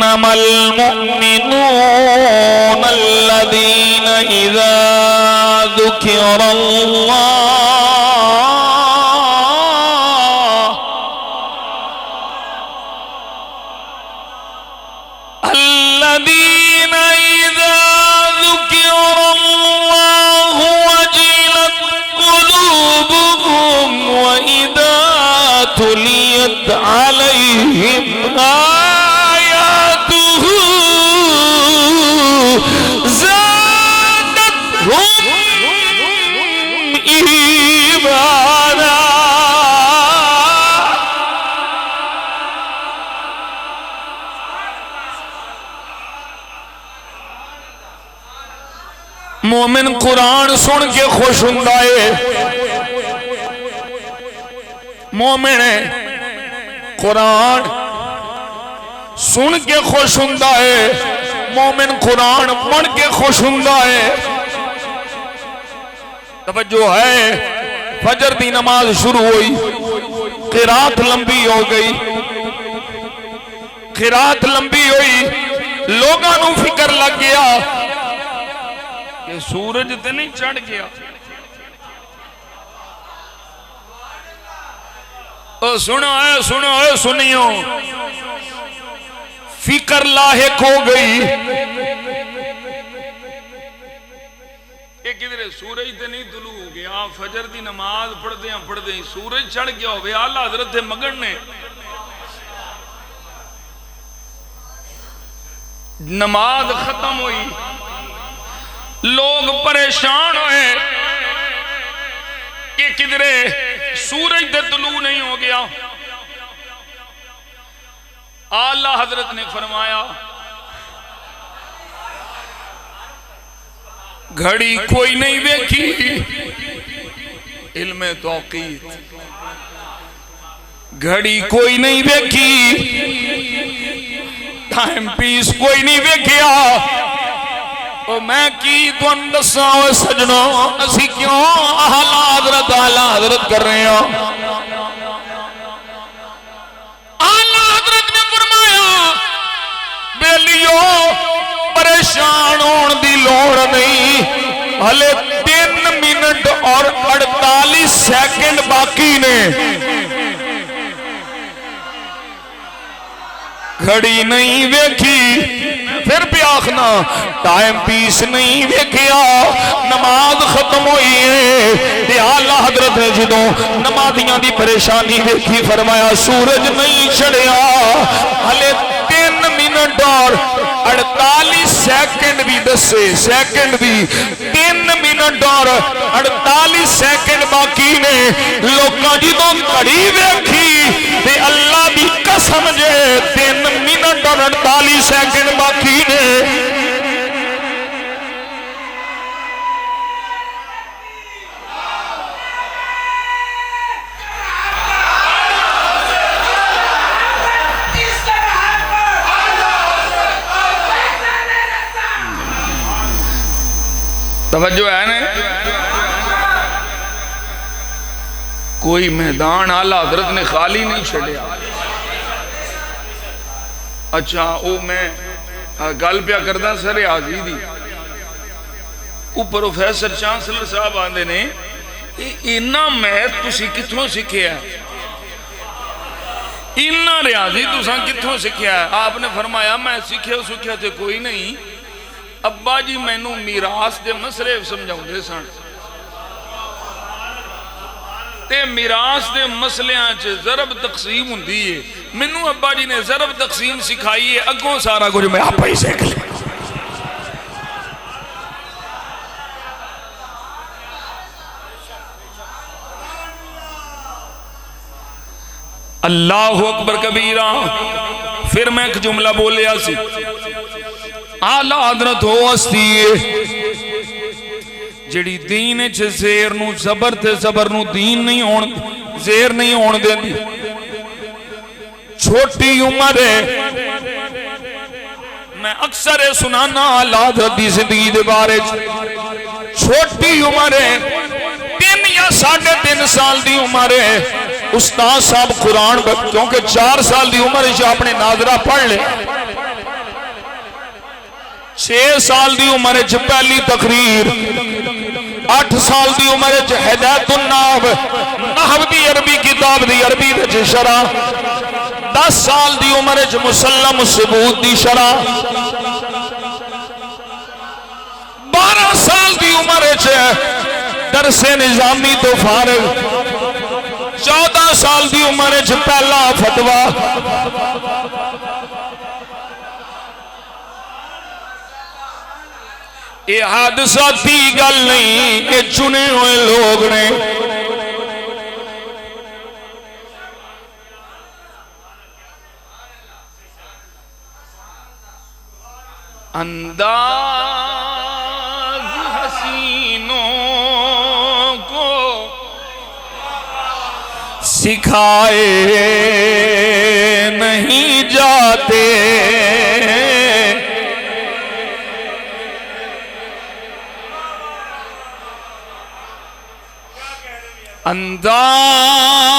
إنما المؤمنون الذين إذا ذكر الله الذين إذا ذكر الله وجلت قلوبهم وإذا تليت عليهم آياته زادتهم إيمانا مومن قرآن سن کے خوش ہوندا ہے مومن قرآن سن کے خوش ہوندا ہے مومن قرآن پڑھ کے خوش ہوندا ہے توجہ ہے فجر دی نماز شروع ہوئی قرات لمبی ہو گئی قرات لمبی ہوئی لوگاں نو فکر لگ گیا کہ سورج تے نہیں چڑھ گیا سنو سنیو فکر لاحق ہو گئی کہ کدھر سورج تے نہیں طلوع ہو گیا فجر دی نماز پڑھدے ہیں سورج چڑھ گیا ہوئے اعلیٰ حضرت مگن نے نماز ختم ہوئی لوگ پریشان ہوئے کہ کدھرے سورج تے طلوع نہیں ہو گیا اعلیٰ حضرت نے فرمایا گھڑی کوئی نہیں دیکھی علم توقیت گھڑی کوئی نہیں دیکھی ٹائم پیس کوئی نہیں دیکھیا میں کی تم دساں سجنوں اسی کیوں اعلیٰ حضرت کر رہے ہیں اعلیٰ حضرت نے فرمایا بیلیو پریشان ہون دی لوڑ نہیں ہلے 3 منٹ اور 48 سیکنڈ باقی نے گھڑی نہیں دیکھی پھر بھی آخنا ٹائم پیس نہیں دیکھیا نماز ختم ہوئی ہے اعلیٰ حضرت نے جدوں نمازیاں دی پریشانی دیکھی فرمایا سورج نہیں چڑھیا ہلے 3 منٹ اور 48 سیکنڈ بھی دسے سیکنڈ بھی 3 منٹ اور 48 سیکنڈ باقی نے لوکاں جدوں گھڑی دیکھی تے اللہ دی قسم جے 3 منٹ اور 48 سیکنڈ باقی نے توجہ ہے نا کوئی میدان اعلیٰ حضرت نے خالی نہیں چھڑیا اچھا او میں گل پیا کردہ سر آزی دی او پروفیسر چانسلر صاحب آندے نے اینا میتھ تسی کتھوں سکھیا ہے اینا ریاضی تساں کتھوں سکھیا ہے آپ نے فرمایا میں سکھیا تھے کوئی نہیں ابا جی مینوں میراث دے مسئلے سمجھاؤں دے سن تے میراث دے مسئلیاں چے ضرب تقسیم ہوندی ہے مینوں ابا جی نے ضرب تقسیم سکھائی ہے اگوں سارا کچھ میں آپ ہی سیکھ لیں اللہ اکبر کبیرہ پھر میں ایک جملہ بولیا سی اعلیٰ حضرت ہو ہستی ہے جڑی دین چھے زیر نو زبر تے زبر نو دین نہیں ہون زیر نہیں ہون دے دی چھوٹی عمر ہے میں اکثر سنانا اعلیٰ حضرت دی زندگی دے بارے چھوٹی عمر ہے 3 یا 3.5 سال دی عمر ہے استاد صاحب قرآن کیونکہ 4 سال دی عمر ہے اپنے ناظرہ پڑھ لے 6 سال دی عمر وچ پہلی تقریر، 8 سال دی عمر وچ ہدایت النحو نحو دی عربی کتاب دی عربی وچ شرح، 10 سال دی عمر وچ مسلم ثبوت دی شرح، 12 سال دی عمر وچ درس نظامی تو فارغ، 14 سال دی عمر وچ پہلا فتویٰ، یہ حادثاتی گل نہیں، یہ چنے ہوئے لوگ نے۔ انداز حسینوں کو سکھائے نہیں جاتے، انداز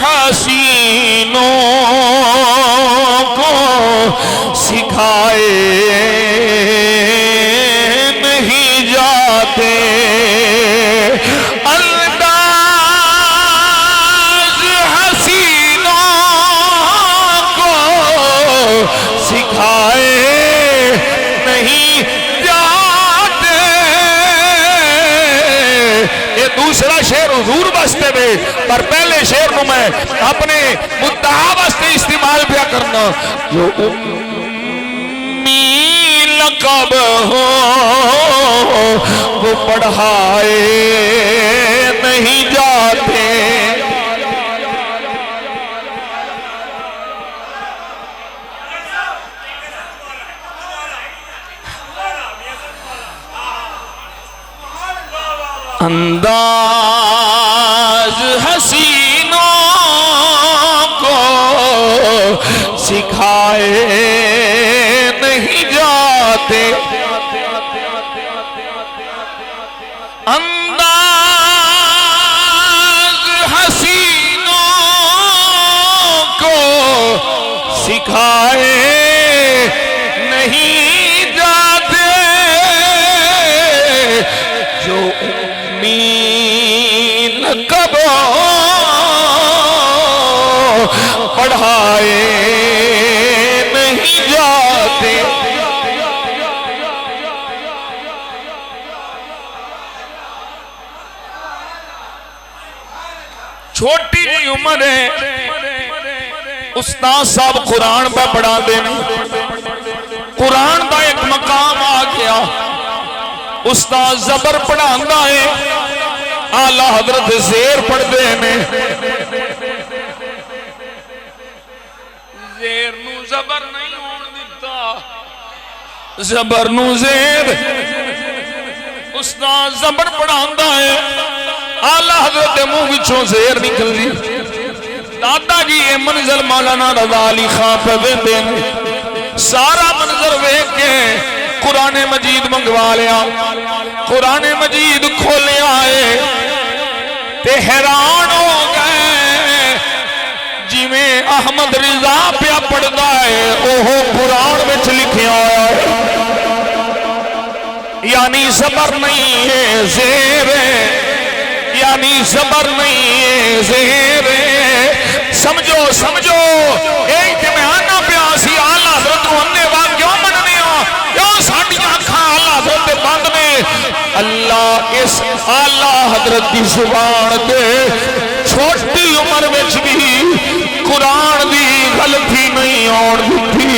حسینوں کو سکھائے نہیں جاتے، انداز حسینوں کو سکھائے نہیں جاتے۔ یہ دوسرا شعر حضور بستے میں، پر پہلے شعر کو میں اپنے مدعا واسطے استعمال پیا کرنا۔ جو امی لقب ہو وہ پڑھائے نہیں جاتے، انداز حسینوں کو سکھائے نہیں جاتے، انداز حسینوں کو سکھائے نہیں جاتے، جو لقب پڑھائے نہیں جاتے۔ چھوٹی جی عمر ہے، استاد صاحب قرآن پہ پڑھا دینے، قرآن دا ایک مقام آ گیا، استاد زبر پڑھاندا ہے، آلہ حضرت زیر پڑھ دے میں، زیر نو زبر نہیں ہون دیتا، زبر نو زیر، استاد زبر پڑھاندا ہے، آلہ حضرت منہ وچوں زیر نکل دی۔ دادا جی یہ منظر مولانا رضا علی خان پہ ویندے نے، سارا منظر ویکھ کے قرآن مجید منگوا لیا، قرآن مجید کھولے آئے تے حیران ہو گئے، جی میں احمد رضا پیا پڑھدا ہے اوہ قرآن وچ لکھیا ہوا ہے، یعنی زبر نہیں ہے زیر ہے، یعنی زبر نہیں ہے زیر ہے۔ سمجھو سمجھو، ایک تے میں آنا پیا سی آلہ حضرت کو انے وہاں کیوں مننے ہو، کیوں ساڑیاں کھا آلہ حضرت بند میں؟ اللہ اس آلہ حضرت کی زبان دے چھوٹی عمر وچ بھی قرآن دی غلطی نہیں آن دیتی،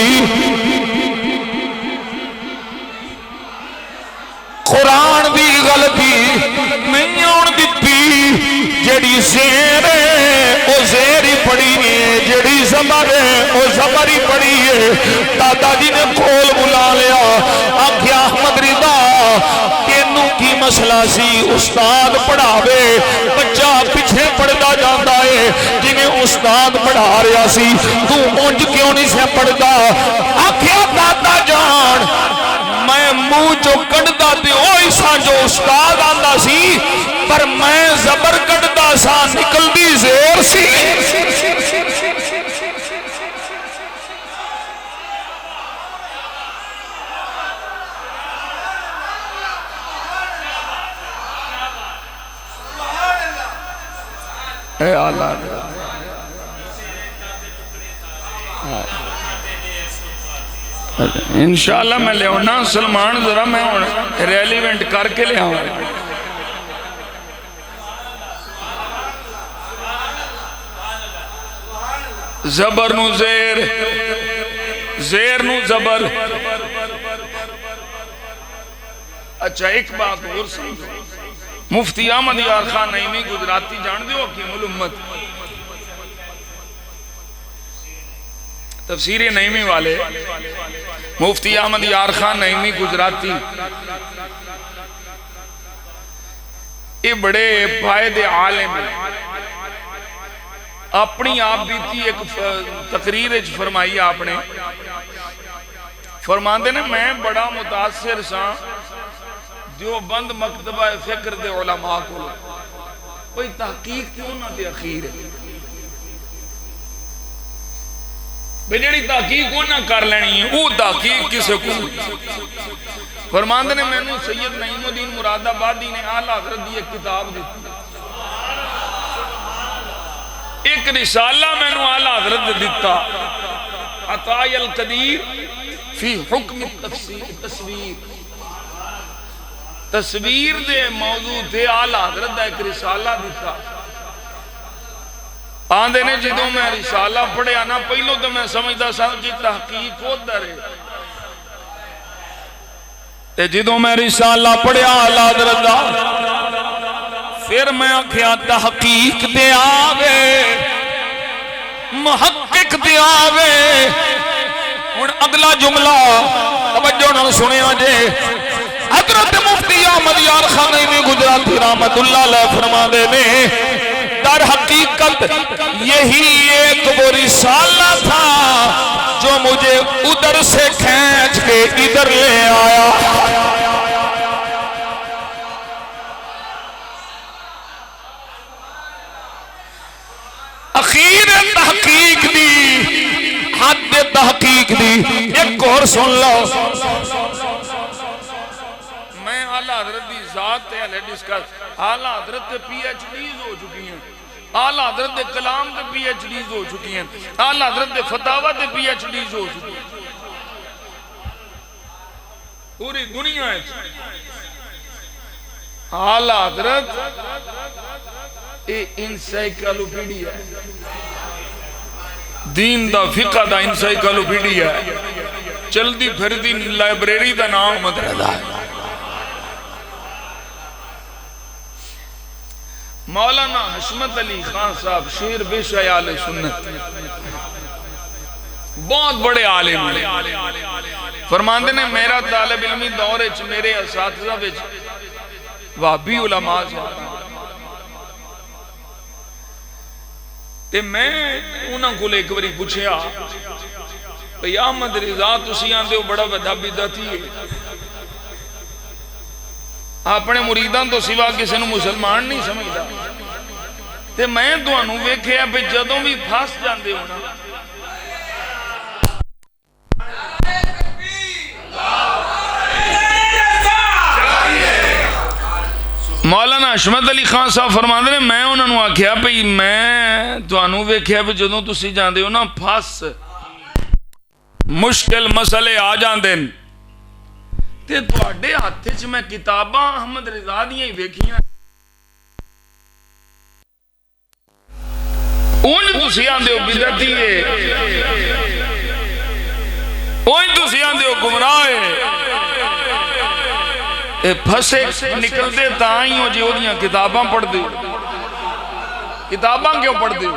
قرآن دی غلطی نہیں آن دیتی۔ جڑی زیر ہے وہ زیر ہی پڑھی ہے، جڑی زبر ہے وہ زبر ہی پڑھی ہے۔ دادا جی نے کول بلا لیا، آکھیا احمد رضا تینوں کی مسئلہ سی، استاد پڑھاوے بچہ پیچھے پڑھدا جاندا ہے، جنہیں استاد پڑھا رہا سی تو اونج کیوں نہیں سے پڑھدا؟ آکھیا دادا جان میں منہ جو کڑدا تے اوہی سا جو استاد آندا سی، پر میں زبر کڑدا سا نکل دی زیر سی۔ اے آلہ انشاءاللہ میں لے ہونا سلمان ذرا میں ریلیونٹ کر کے لے آؤں زبر نو زیر زیر نو زبر اچھا ایک بات اور سمجھو مفتی احمد یار خان نعیمی گجراتی جان دیو حکیم الامت تفسیر نعیمی والے مفتی احمد یار خان نعیمی گجراتی یہ بڑے فائدے عالم ہیں اپنی آپ بیتی ایک تقریر فرمائی آپ نے فرماندے نے میں بڑا متاثر سا جو بند مکتبہ فکر دے علماء کو کوئی تحقیق کیوں نہ دے اخیر ہے بجڑی تحقیق کو نہ کر لینی ہے وہ تحقیق کسے کو فرماندے نے میں نے سید نعیم الدین مراد آبادی نے اعلیٰ حضرت دی ایک کتاب دیتی ایک رسالہ میں نے اعلیٰ حضرت دیتا عطائی القدیر فی حکم تصویر تصویر دے موضوع تھے اعلیٰ حضرت دا ایک رسالہ دیتا آندے نے جدوں میں رسالہ پڑھے آنا پہلو تو میں سمجھتا سا کہ تحقیق ہوتا رہے تے جدوں میں رسالہ پڑھے اعلیٰ حضرت دا پھر میں آکھیا تحقیق دے آوے محقق دے آوے ان اگلا جملہ توجہ نہ سنے آجے حضرت مفتی احمد یار خان نعیمی گجراتی رحمت اللہ علیہ فرما دے نے در حقیقت یہی ایک وہ رسالہ تھا جو مجھے ادھر سے کھینچ کے ادھر لے آیا اخیر تحقیق دی حد تحقیق دی ایک اور سن لو میں اعلیٰ حضرت دی ذات ہے ڈسکس اعلیٰ حضرت کے پی ایچ ڈیز ہو چکی ہیں اعلیٰ حضرت کے کلام کے پی ایچ ڈیز ہو چکی ہیں اعلیٰ حضرت کے فتاوہ کے پی ایچ ڈیز ہو چکی ہیں پوری دنیا ہے اعلیٰ حضرت انسائیکلوپیڈیا دین دا فقہ دا انسائیکلوپیڈیا چلدی پھردی لائبریری دا نام مدرزہ ہے مولانا حشمت علی خان صاحب شیر بیش عیال سنت بہت بڑے عالم ہیں فرماندے نے میرا طالب علمی دور میرے اساتذہ وہابی علماء تے میں انہاں کو ایک باری پوچھیا بھئی احمد رضا تسی آندے ہو بڑا وڈا بدعتی ہے اپنے مریداں تو سوا کسی نو مسلمان نہیں سمجھدا تے میں تانوں ویکھیا بھئی جدوں بھی پھس جاندے ہو نا مولانا حشمت علی خان صاحب فرماندے نے میں انہاں نوں آکھیا بھئی میں تانوں ویکھیا بھئی جدوں تسی جاندے ہو نا پھس مشکل مسئلے آ جاندے تے تواڈے ہاتھ وچ میں کتاباں احمد رضا دیاں ہی ویکھیاں اونج تسی آندے ہو بدعتی ہے اونج تسی آندے ہو گمراہ ہے پھسے نکل دے تائیں ہو جی ہوگیاں کتاباں پڑھ دے کتاباں کیوں پڑھ دے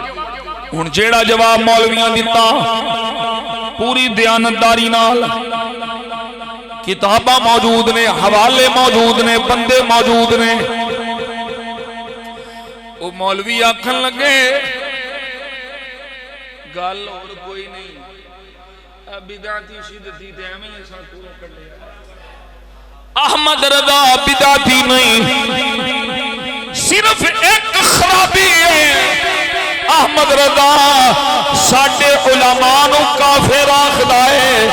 ان جیڑا جواب مولویاں دیتا پوری دیانتداری نال کتاباں موجود نے حوالے موجود نے بندے موجود نے وہ مولوی آکھن لگے گل اور کوئی نہیں بدعتی شدتی تے ہمیں ایسا پورا کر لیا احمد رضا بدعتی نہیں صرف ایک خرابی ہے احمد رضا ساڈے علماء نو کافر آکھدا ہے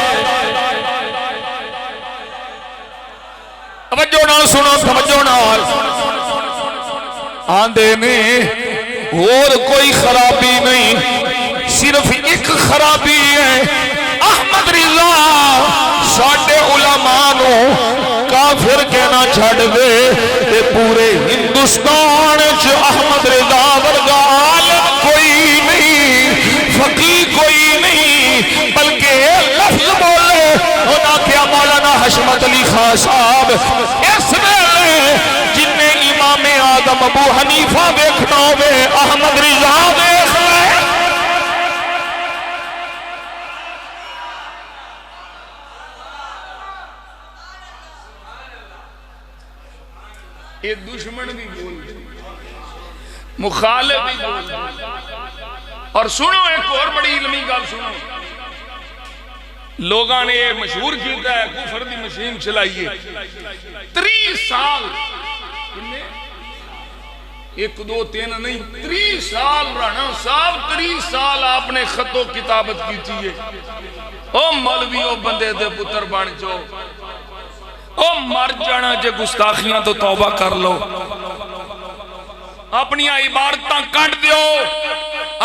توجہ نال سنو توجہ نال آندے نے اور کوئی خرابی نہیں، صرف ایک خرابی ہے، احمد رضا ساڈے علماء نو کافر کہنا چھڑ دے تے پورے ہندوستان چ احمد رضا ورگا عالم کوئی نہیں، فقیہ کوئی نہیں، بلکہ لفظ بولے ہونا کیا مولانا حشمت علی خان صاحب اس ویلے جن نے امام آدم ابو حنیفہ دیکھنا ہوئے احمد رضا دیکھ لے۔ یہ دشمن بھی بول مخالف بھی بول، اور سنو ایک اور بڑی علمی گل سنو، لوگاں نے یہ مشہور کیتا ہے کفر دی مشین چلائیے 30 سال، ایک دو تین نہیں 30 سال رانا صاحب 30 سال آپ نے خط و کتابت کی چیئے، او مولوی او بندے دے پتر بن جو، او مر جانا جے گستاخیاں تو توبہ کر لو، اپنی عبارتاں کٹ دیو،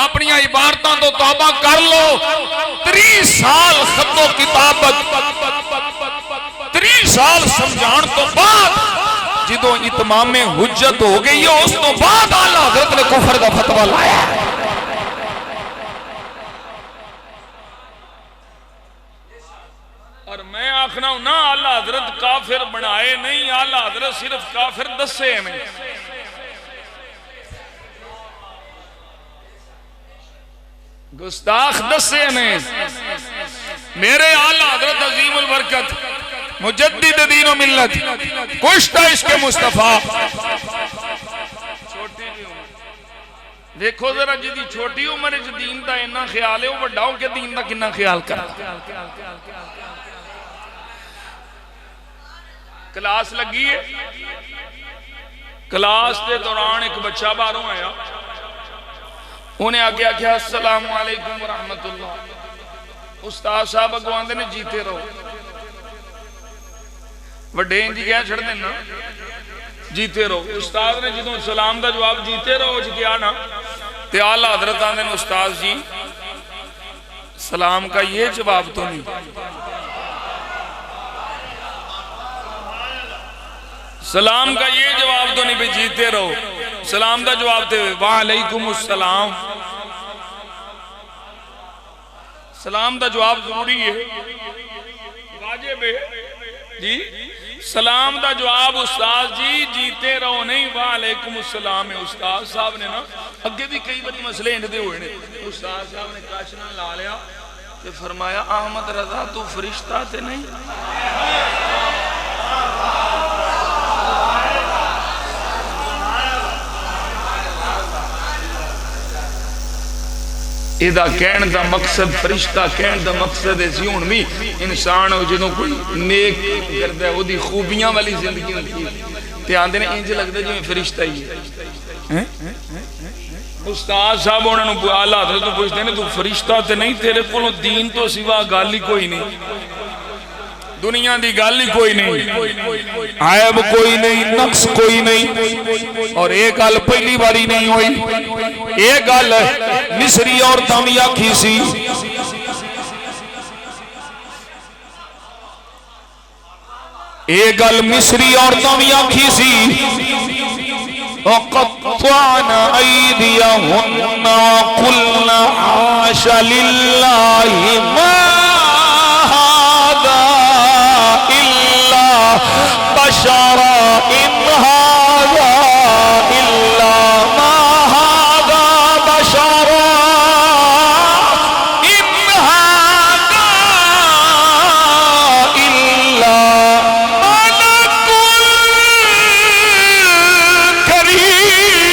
اپنی عبارتاں تو توبہ کر لو۔ 30 سال خط و کتابت، 30 سال سمجھان تو بعد جدو اتمام حجت ہو گئی ہے اس تو بعد اعلیٰ حضرت نے کفر کا فتوہ لایا ہے۔ اور میں آخنا ہوں نا اعلیٰ حضرت کافر بنائے نہیں، اعلیٰ حضرت صرف کافر دسے میں، گستاخ دسے میں۔ میرے اعلیٰ حضرت عظیم البرکت مجدد دین و ملت کشتہ عشق مصطفیٰ، چھوٹی بھی عمر دیکھو ذرا جدی چھوٹی عمر دین دا انہا خیال ہے وہ بڑھاؤں کے دین دا کنہ خیال کرا۔ کلاس لگی ہے، کلاس دے دوران ایک بچہ باروں آیا، انہیں آگے آکھیا السلام علیکم ورحمت اللہ، استاد صاحب اگواندے نے جیتے رہو، وڈے انجی کیا چھڑ دینا جیتے رہو، استاد نے جدوں سلام دا جواب جیتے رہو جی کیا نا، تے اعلیٰ حضرت آندے نے استاد جی سلام کا یہ جواب تو نہیں، سلام کا یہ جواب تو نہیں بھی جیتے رہو، سلام دا جواب تے وعلیکم السلام، سلام دا جواب ضروری ہے واجب ہے جی، سلام دا جواب استاد جی جیتے رہو نہیں وعلیکم السلام ہے۔ استاد صاحب نے نا اگے بھی کئی بڑی مسئلے اندے ہوئے نے، استاد صاحب نے کاشنا لا لیا تے فرمایا احمد رضا تو فرشتہ تے نہیں، ایدہ کہن دا مقصد فرشتہ کہن دا مقصد ہے زیون بھی انسان ہو جنہوں کوئی نیک کردہ ہے وہ دی خوبیاں والی زندگی ہوتی ہے تے آندے نے انج لگ دے جو فرشتہ ہی ہے۔ استاد صاحب انہوں نے اعلیٰ حضرت تو پوچھتے ہیں تو فرشتہ تے نہیں، تیرے کو دین تو سوا گالی کوئی نہیں، دنیا دی گالی کوئی نہیں، عیب کوئی نہیں، نقص کوئی نہیں، اور ایک گل پہلی باری نہیں ہوئی، ایک گل مصری عورتاں بھی آکھی سی، ایک گل مصری عورتاں بھی آکھی سی، وَقَطَّعْنَ أَيْدِيَهُنَّ وَقُلْنَ حَاشَ لِلَّهِ مَا بشرا إن هذا إلا ما هذا بشرا إن هذا إلا ملك كريم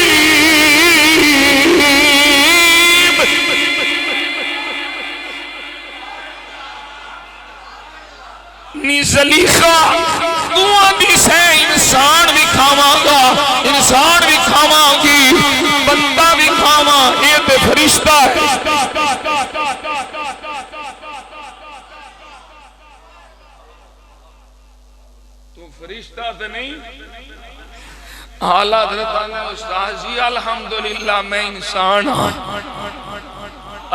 نی زلیخہ انسان بھی کھاواں گا، انسان بھی کھاواں گی، بندہ بھی کھاواں، یہ تے فرشتہ ہے۔ تو فرشتہ تے نہیں، اعلیٰ حضرت نے استاد جی الحمدللہ میں انسان ہاں،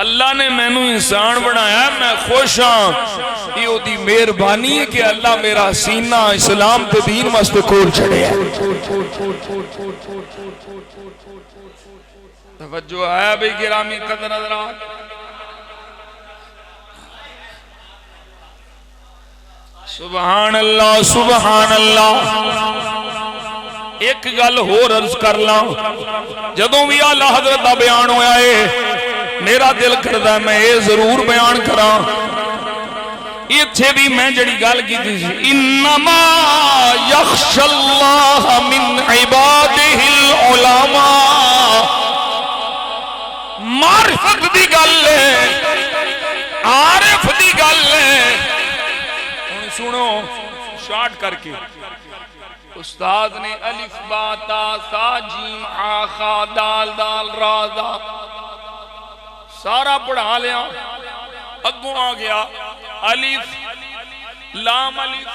اللہ نے میں نو انسان بنایا، میں خوش ہاں، یہ ہوتی مہربانی ہے کہ اللہ میرا سینہ اسلام تے دین واسطے کھول چھڑے ہے۔ توجہ آیا بھئی گرامی قدر حضرات، سبحان اللہ سبحان اللہ۔ ایک گل ہور عرض کر لاں، جدوں بھی اعلیٰ حضرت دا بیان ہویا ہے میرا دل کردا ہے میں یہ ضرور بیان کراں۔ ایتھے بھی میں جڑی گل کیتی سی انما یخشی اللہ من عبادہ العلماء، معرفت دی گل ہے، عارف دی گل ہے۔ سنو شارٹ کر کے، استاد نے الف با تا سا جیم آ خا دال دال را دا سارا پڑھا لیا، اگوں آ گیا الف لام الف،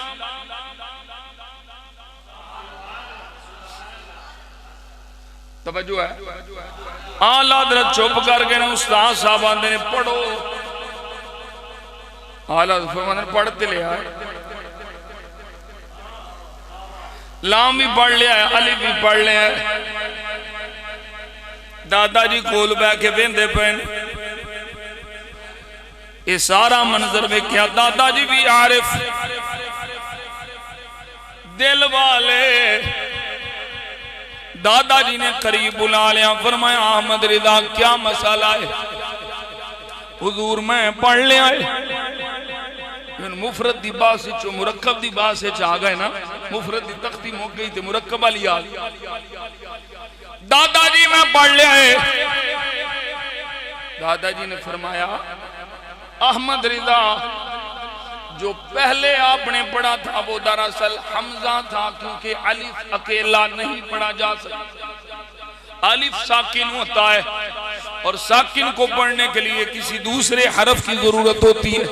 توجہ ہے؟ اعلیٰ حضرت چپ کر کے استاد صاحب آندے نے پڑھو، اعلیٰ حضرت فرماتے ہیں پڑھتے لے آئے، لام بھی پڑھ لیا ہے، الف بھی پڑھ لیا ہے۔ دادا جی کول بے کے ویندے پین، یہ سارا منظر میں کیا، دادا جی بھی عارف دل والے، دادا جی نے قریب بلا لیا، فرمایا احمد رضا کیا مسئلہ ہے؟ حضور میں پڑھ لیا ہے، مفرد دی بات سے چو مرکب دی بات سے چاہ گئے نا، مفرد دی تختی موک گئی تھی مرکب علی آل۔ دادا جی میں پڑھ لیا ہے، دادا جی نے فرمایا احمد رضا جو پہلے آپ نے پڑھا تھا وہ دراصل حمزہ تھا، کیونکہ الف اکیلا نہیں پڑھا جا سکتا، الف ساکن ہوتا ہے اور ساکن کو پڑھنے کے لیے کسی دوسرے حرف کی ضرورت ہوتی ہے۔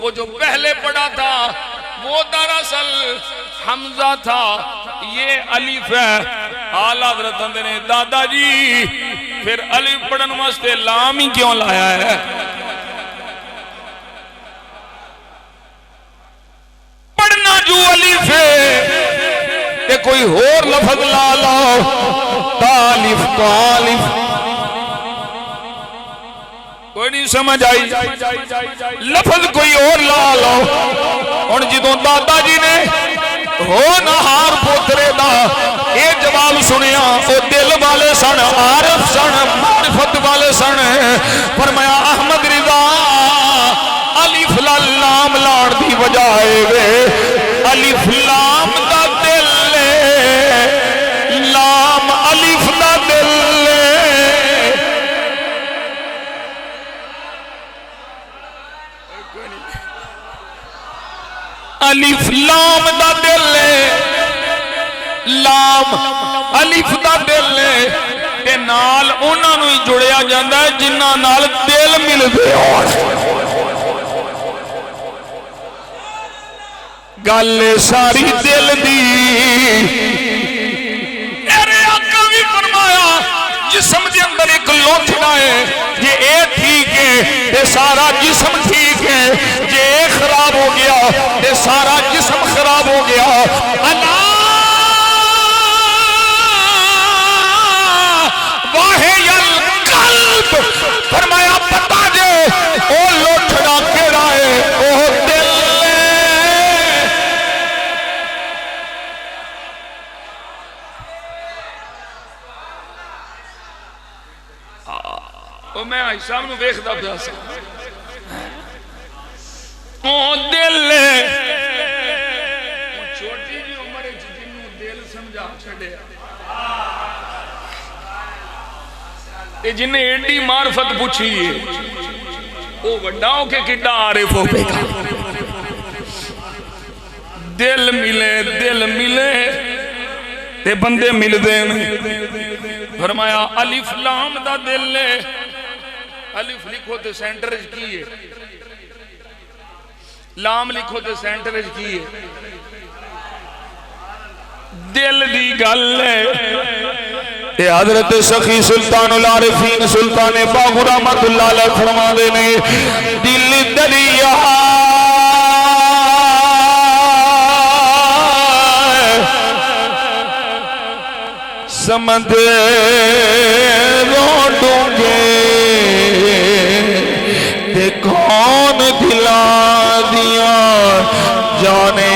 وہ جو پہلے پڑھا تھا وہ دراصل حمزہ تھا، یہ الف ہے۔ اعلیٰ حضرت نے دادا جی پھر الف پڑھن واسطے لام ہی کیوں لایا ہے؟ پڑھنا جو الف ہے کہ کوئی اور لفظ لا لاؤ، تالف تالف، کوئی نہیں سمجھ آئی، لفظ کوئی اور لا لو۔ اور جدوں دادا جی نے ہو نہار پوترے دا اے جواب سنیا، او دل والے سن، عارف سن، معرفت والے سن، فرمایا احمد رضا الف لام لاڑ دی وجائے وے، الف لام دا دل لے، لام الف دا دل لے۔ الف لام دا دل لے، لام الف دا دل لے، تے نال انہاں نوں ہی جڑیا جاندا ہے جنہاں نال دل ملدے ہون۔ گل ساری دل دی، میرے آقا بھی فرمایا جسم دے اندر ایک لوٹھڑا ہے، یہ اے ٹھیک ہے یہ سارا جسم ٹھیک ہے، یہ اے خراب ہو گیا یہ سارا جسم خراب ہو گیا۔ اللہ واہی القلب، فرمایا پتا جے او لوٹھڑا کیڑا ہے، او دل میں آئی صاحب نو ویکھدا پیا سا، او دل چھوٹی جی عمر وچ جنوں دل سمجھا چھڈیا، اے جن نے ایڈی معرفت پوچھی ہے او وڈا ہو کے کڈا عارف ہو پے گا۔ دل ملے تے بندے ملدے ہیں۔ فرمایا الف لام دا دل لے، الف لکھو تے سینٹر کی ہے، لام لکھو تے سینٹر کی ہے، دل دی گل ہے اے حضرت سخی سلطان العارفین سلطان باغ رحمت اللہ علیہ فرما دے نے دل دریا سمندروں ڈونگے تے کون دلا دیا جانے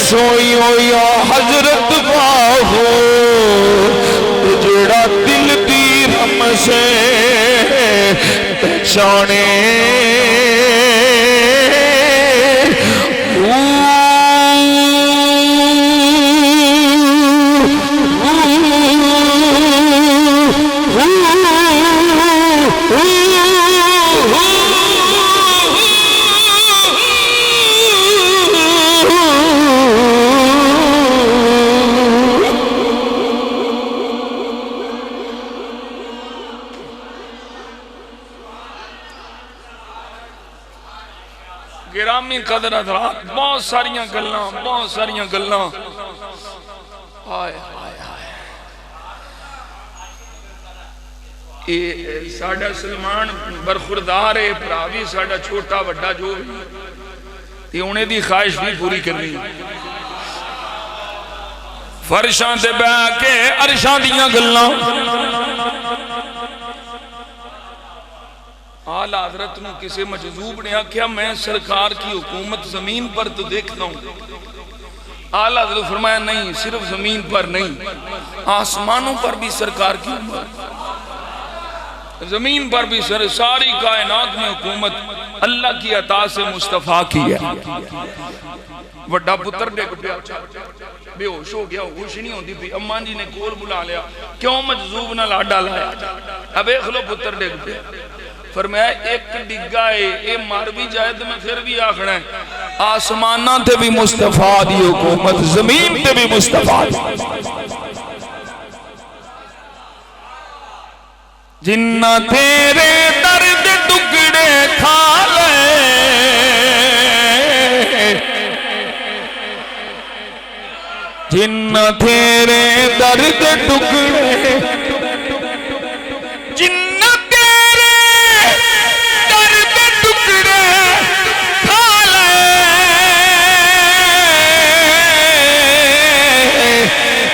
سوئی ہویا حضرت باہو جڑا دل دی رم سے پہچانے گرامی قدر حضرات بہت ساریاں گلاں آئے ساڑھا سلمان برخوردار ہے پراوی ساڑھا چھوٹا وڈا جو بھی انہیں دی خواہش بھی پوری کرنی فرشان دے بہ کے عرشان دیاں گلاں آلہ حضرت نے کسی مجذوب نے کیا میں سرکار کی حکومت زمین پر تو دیکھتا ہوں آلہ حضرت فرمایا نہیں صرف زمین پر نہیں آسمانوں پر بھی سرکار کی حکومت زمین پر بھی ساری کائنات میں حکومت اللہ کی عطا سے مصطفیٰ کی ہے وڈا پتر ڈیگ پیا بے ہوش ہو گیا ہوش نہیں ہوندی بھی اماں جی نے کول بلا لیا کیوں مجذوب نہ لاڈا لایا اب ایک لو پتر ڈیگ پیا فرمایا ایک ڈگا ہے اے مار بھی جائے تو میں پھر بھی آخنا ہے آسمانہ تے بھی مصطفیٰ دی حکومت زمین تے بھی مصطفیٰ دی جنہ تیرے درد ٹکڑے کھا لے جنہ تیرے درد ٹکڑے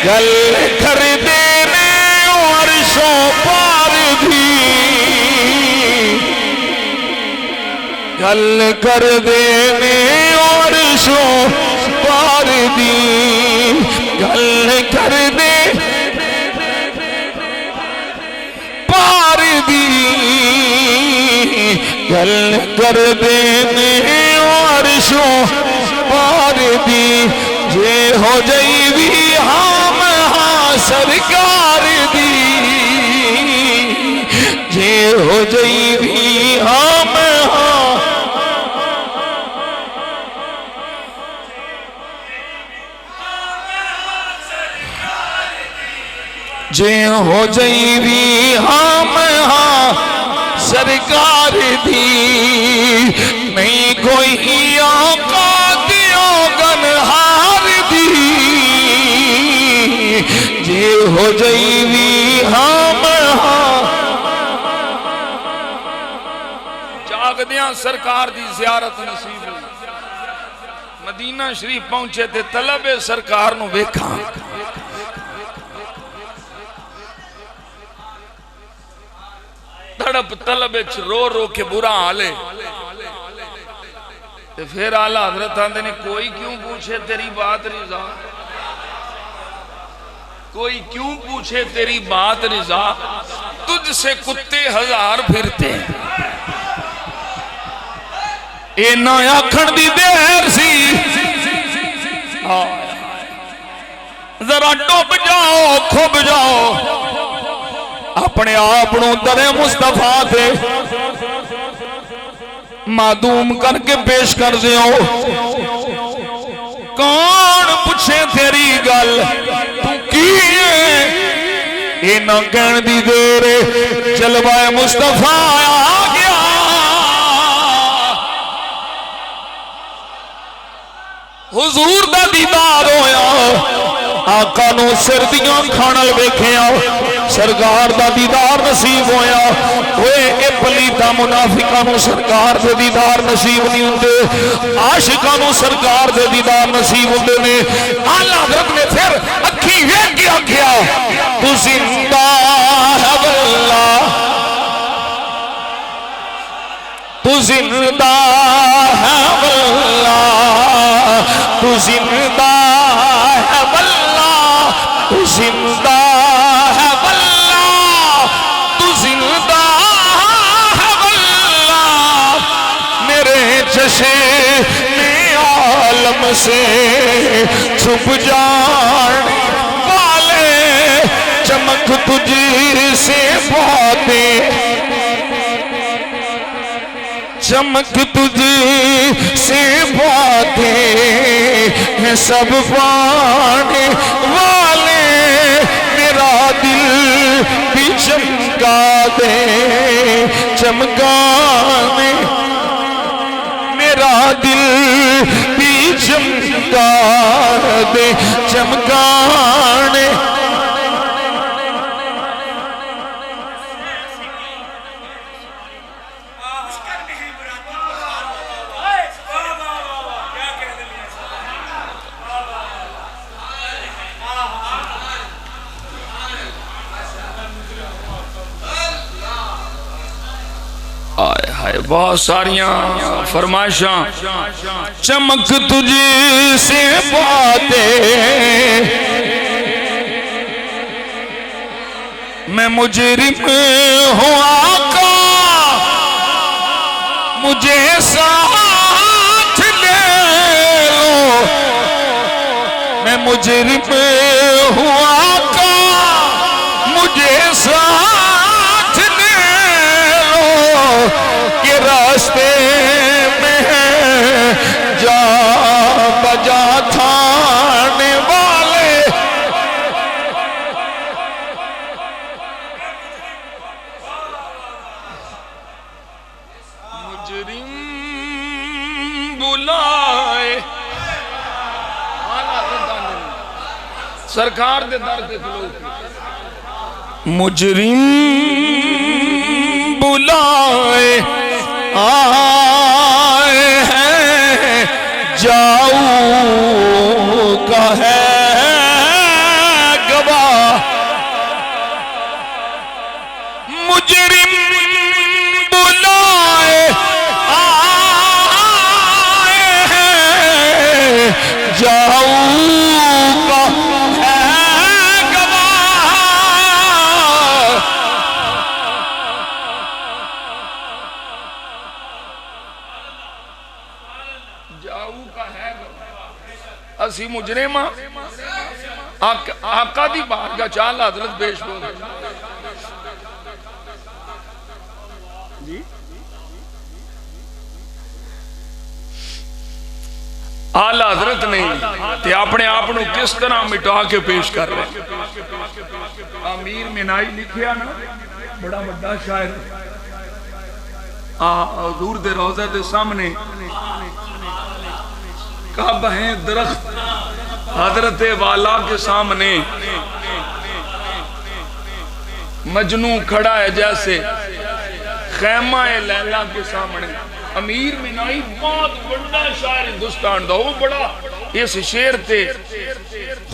گل کر دینے عرشوں پار دی گل کر دینے عرشوں پار دی گل کر دے پار دی گل کر دینے عرشوں پار دی جے ہو جائی بھی سرکار دی جے ہو جائی بھی ہم جے ہو جائی بھی ہم سرکار دی نہیں کوئی آقا دیو گنہار دی جے ہو جائی بھی ہم لنگدیاں سرکار دی زیارت نصیب ہوئی مدینہ شریف پہنچے تے طلب سرکار نو ویکھا تڑپ طلب رو رو کے برا حالے تے پھر آلہ حضرت آندے نے کوئی کیوں پوچھے تیری بات رضا کوئی کیوں پوچھے تیری بات رضا تجھ سے کتے ہزار پھرتے اے نہ آکھن دی دیر سی ذرا ڈوب جاؤ کھب جاؤ اپنے آپنوں در مصطفیٰ تھے معدوم کر کے پیش کر دیو کون پوچھے تیری گل تو کیے اے نہ کہن دی دیر جلوہ مصطفیٰ آ گیا حضور دا دیدار ہویا آقا نو سردیاں کھانل ویکھیا سرکار دا دیدار نصیب ہویا ہوئے اے پلیتا منافقہ نو سرکار دے دیدار نصیب نہیں ہوندے عاشقہ نو سرکار دے دیدار نصیب ہوندے نے آلہ حضرت نے پھر اکھی ویکھ کے آکھیا تو زندہ ہے واللہ تو زندہ ہے واللہ تو زندہ ہے واللہ تو زندہ ہے واللہ تو زندہ ہے واللہ میرے چشم عالم سے چھپ جانے والے چمک تجھ سے باتیں چمک تجھ سے باتیں ہیں سب پانے والے میرا دل بھی چمکا دے چمکانے میرا دل بھی چمکا دے چمکانے بہت ساریاں فرمائشاں چمک تجھ سے باتیں میں مجرم ہوں آقا مجھے ساتھ لے لو میں مجرم ہوں آقا مجھے ساتھ لے لو کہ راستے میں جا بجا تھانے والے مجرم بلائے سرکار دے در کے مجرم بلائے آئے ہیں جاؤ کا ہے گواہ مجرم بلائے آئے ہیں جاؤ کا ہے گواہ اسی مجرم آقا دی بارگاہ چال حضرت پیش ہو گئے آلہ حضرت نہیں تے اپنے آپنوں کس طرح مٹا کے پیش کر رہے ہیں امیر منائی لکھیا نا بڑا بڑا شاعر حضور دے روضہ دے سامنے کعبہ ہیں درخت حضرت والا کے سامنے مجنوں کھڑا ہے جیسے خیمہ لیلا کے سامنے امیر منائی بہت بڑا شاعر ہندوستان دا، وہ بڑا اس شعر تے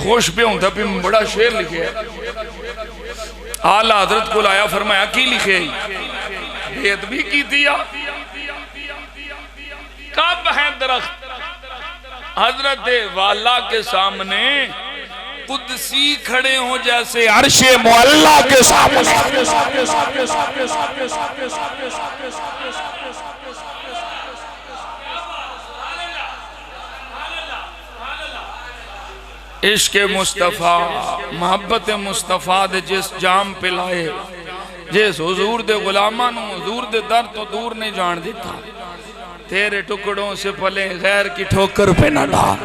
خوش پہ ہوں تھا، پہ بڑا شعر لکھے ہے۔ آلہ حضرت کو لایا، فرمایا کی لکھے بیت بھی کی دیا، کب ہے درخت حضرت والا کے سامنے قدسی کھڑے ہوں جیسے عرش معلا کے سامنے۔ عشق مصطفیٰ محبت مصطفیٰ دے جس جام پہ لائے، جس حضور دے غلامہ نو حضور دے در تو دور نہیں جان دیتا، تیرے ٹکڑوں سے پلے غیر کی ٹھوکر پہ نہ ڈال،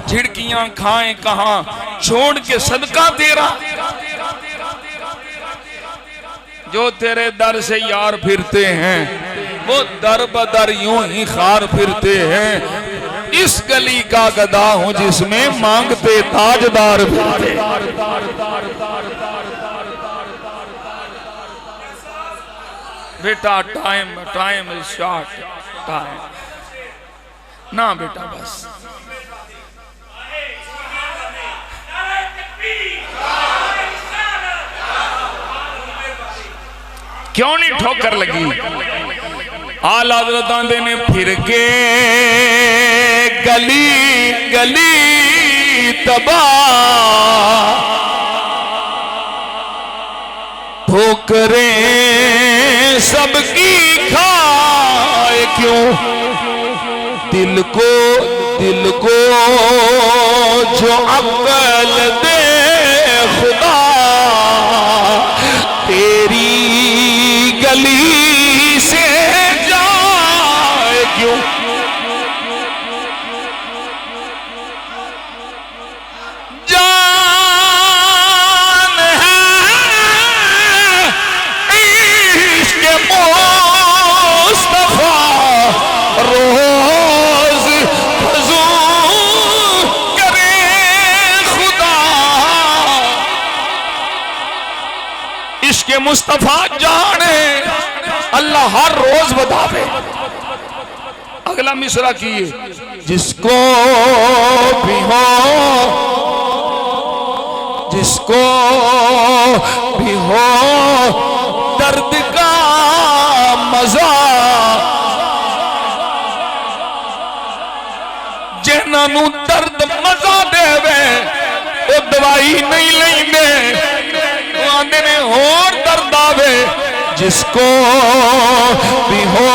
جھڑکیاں کھائیں کہاں چھوڑ کے صدقہ تیرا، جو تیرے در سے یار پھرتے ہیں وہ در بدر یوں ہی خار پھرتے ہیں، اس گلی کا گدا ہوں جس میں مانگتے تاجدار پھرتے۔ بیٹا ٹائم is short ٹائم نا بیٹا بس کیوں نہیں ٹھوکر لگی؟ آلہ حضرت آندے نے پھر کے گلی گلی تباہ ٹھوکریں سب کی کھائے کیوں، دل کو جو عقل دے خدا تیری گلی سے جائے کیوں، جان ہے عشق مصطفیٰ روز فضول کرے خدا، عشق مصطفیٰ جانے اللہ ہر روز بتاوے۔ اگلا مصرع کیے، جس کو بھی ہو درد کا مزہ، جنہاں نو درد مزہ دے وے وہ دوائی نہیں لیں دے، وہ آندے نے اور درد آوے، جس کو بھی ہو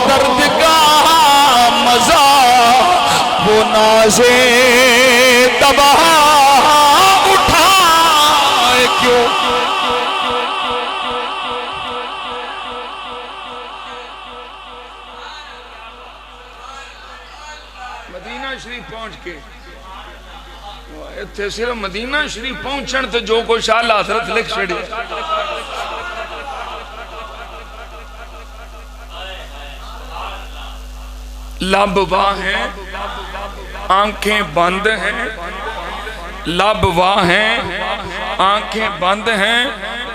درد کا مزہ وہ نازے تباہ اٹھائے کیوں، مدینہ شریف پہنچ کے اتھے صرف مدینہ شریف پہنچن تو جو کچھ آلہ حضرت لکھ چھڑے، لب واہ ہیں آنکھیں بند ہیں، لب واہ ہیں آنکھیں بند ہیں،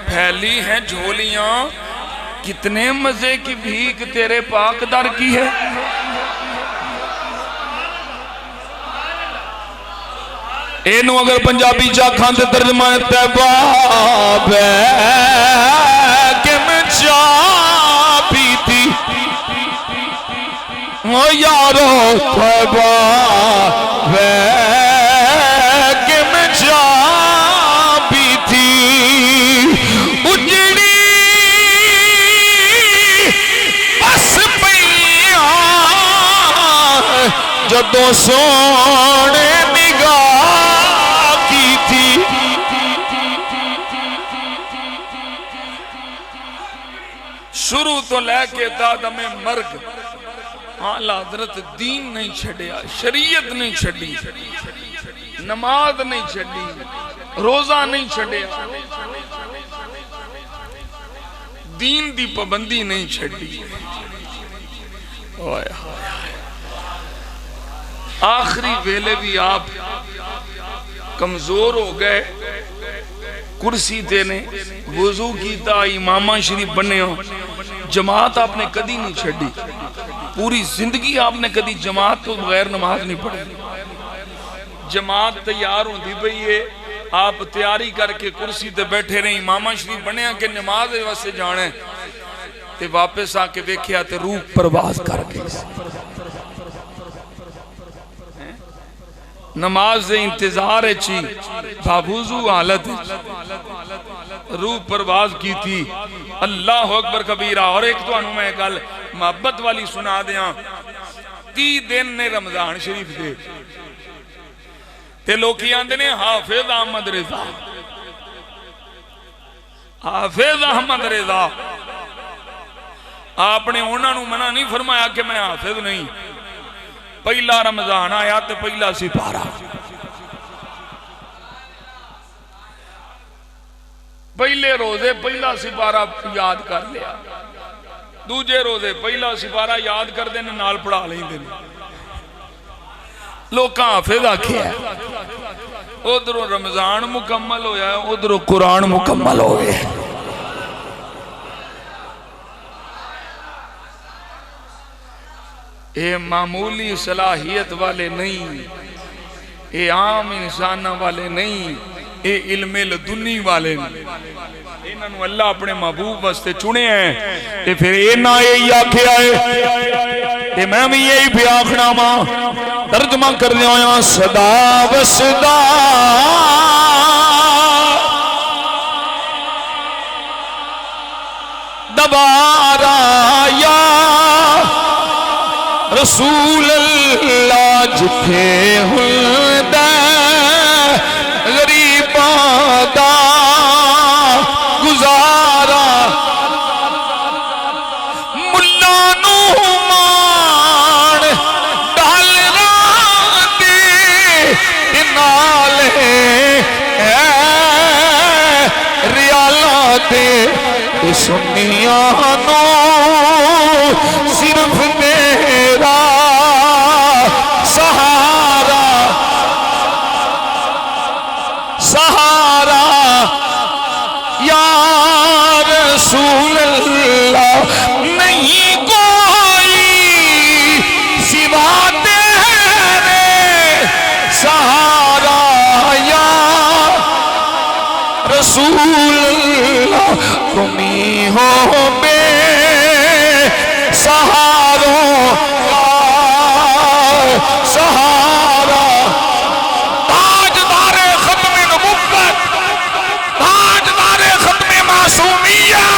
پھیلی ہیں جھولیاں، کتنے مزے کی بھیک تیرے پاک در کی ہے، اینو اگر پنجابی جا کھاندے ترجمہ تیبہ بے کہ میں چا پیتی او یارو تیبہ بے کہ میں چا پیتی اجڑی بس پیاں جدوں سونے شروع تو لے کے دادم مرگ آلہ حضرت دین نہیں چھڑیا، شریعت نہیں چھڑی، نماز نہیں چھڑی، روزہ نہیں چھڑیا، دین دی پابندی نہیں چھڑی، آخری ویلے بھی آپ کمزور ہو گئے، کرسی دینے وضو کیتا امامہ شریف بنے ہو جماعت آپ نے کدی نہیں چھڑی، پوری زندگی آپ نے کدی جماعت تو بغیر نماز نہیں پڑھی۔ جماعت تیار ہوندی پئی ہے، آپ تیاری کر کے کرسی تے بیٹھے رہے، امامہ شریف بنیا کہ نماز واسطے جانے تے واپس آ کے ویکھیا تے روح پرواز کر گئی۔ نماز دے انتظار چی بابوزو حالت روح پرواز کی تھی۔ اللہ اکبر کبیرہ۔ اور ایک تو انہوں میں گل محبت والی سنا دیاں، 30 دن نے رمضان شریف دے تے لوگ کی آندے نے حافظ احمد رضا، حافظ احمد رضا۔ آپ نے انہوں نے منع نہیں فرمایا کہ میں حافظ نہیں۔ پہلا رمضان آیا تے پہلا سپارہ، پہلے روزے پہلا سپارہ یاد کر لیا، دوجے روزے پہلا سپارہ یاد کر دینے نال پڑھا لیں دینے۔ لوگ حافظ آکھے ہیں، ادھروں رمضان مکمل ہویا ہے، ادھروں قرآن مکمل ہو گئے۔ اے معمولی صلاحیت والے نہیں، اے عام انسانہ والے نہیں، اے علم لدنی والے نہیں۔ انہوں نے اللہ اپنے محبوب واسطے چنے ہیں تے پھر اینا یہی آکھے آئے تے میں بھی یہی بھی آکھنا ماں ترجمہ کر دیا ہویا صدا و صدا دوبارہ یا رسول اللہ جتھے ہندے غریباں دا گزارا ملا نو مان ڈال راندے نالے ریالہ دے سنیاں نو صرف میرا سہارا سہارا یا رسول اللہ نہیں کوئی سوا تیرے سہارا یا رسول اللہ تمہیں ہو بے سہاروں سہارا تاجدار ختم نبوت، تاجدار ختم معصومیت،